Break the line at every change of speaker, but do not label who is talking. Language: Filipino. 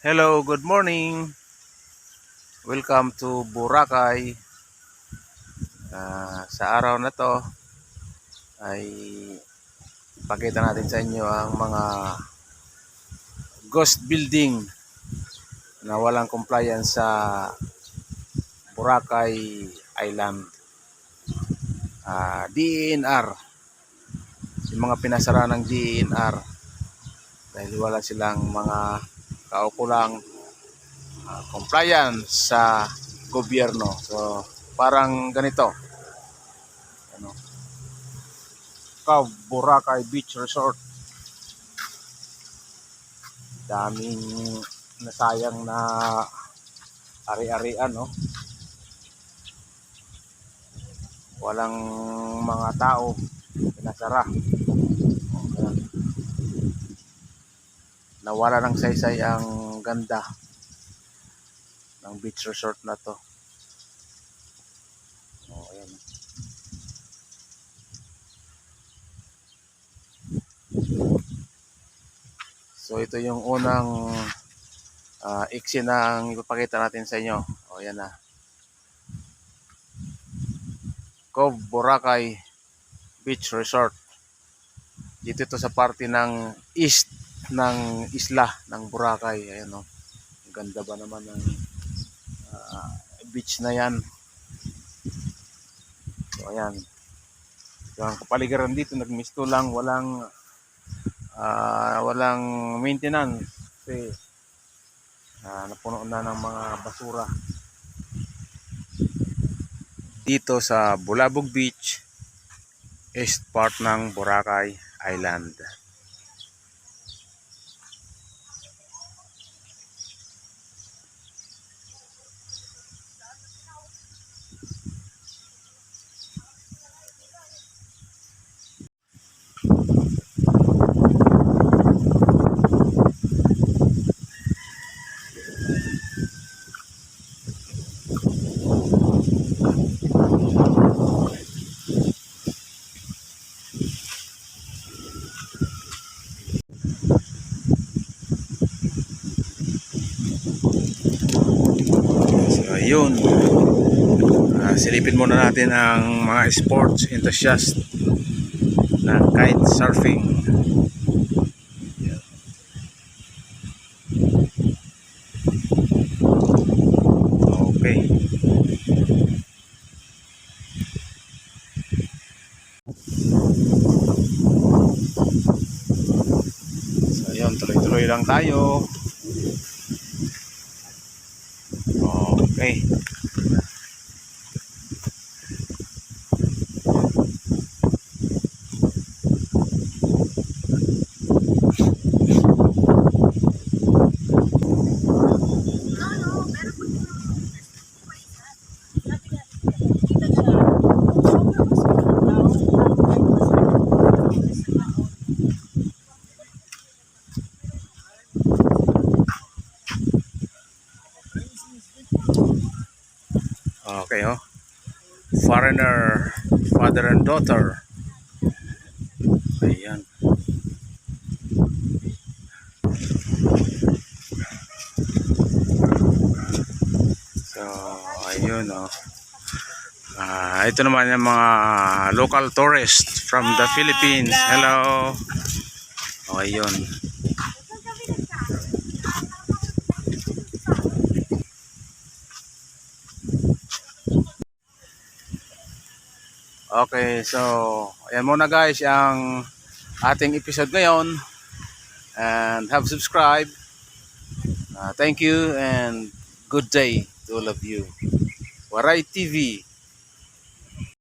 Hello, good morning. Welcome to Boracay. Sa araw na to ay pakita natin sa inyo ang mga ghost building na walang compliance sa Boracay Island. DENR, yung mga pinasara ng DENR dahil wala silang mga kaukulang compliance sa gobyerno. So parang ganito, ano, Boracay Beach Resort, daming nasayang na ari-arian, no? Walang mga tao, pinasara. Ayan. Nawala ng saysay ang ganda ng beach resort na to. Ayan. So ito yung unang eksena ang ipapakita natin sa inyo. Ayan na. Cove Boracay Beach Resort. Dito ito sa parte ng east ng isla ng Boracay. Ayan, no? Ang ganda ba naman ng beach na yan. So ayan. So, ang kapaligiran dito nagmisto lang, walang maintenance kasi napuno na ng mga basura dito sa Bulabog Beach, east part ng Boracay Island. Ayun, silipin muna natin ang mga sports enthusiast na kite surfing. Okay. So ayun, tuloy-tuloy lang tayo. Okay. Okay, oh. Foreigner, father and daughter. Ayan. So, ayun, oh. Ito naman yung mga local tourists from the Philippines. Hello. Oh, ayun. Okay, so ayan muna guys ang ating episode ngayon, and have subscribed. Thank you and good day to all of you. Waray TV.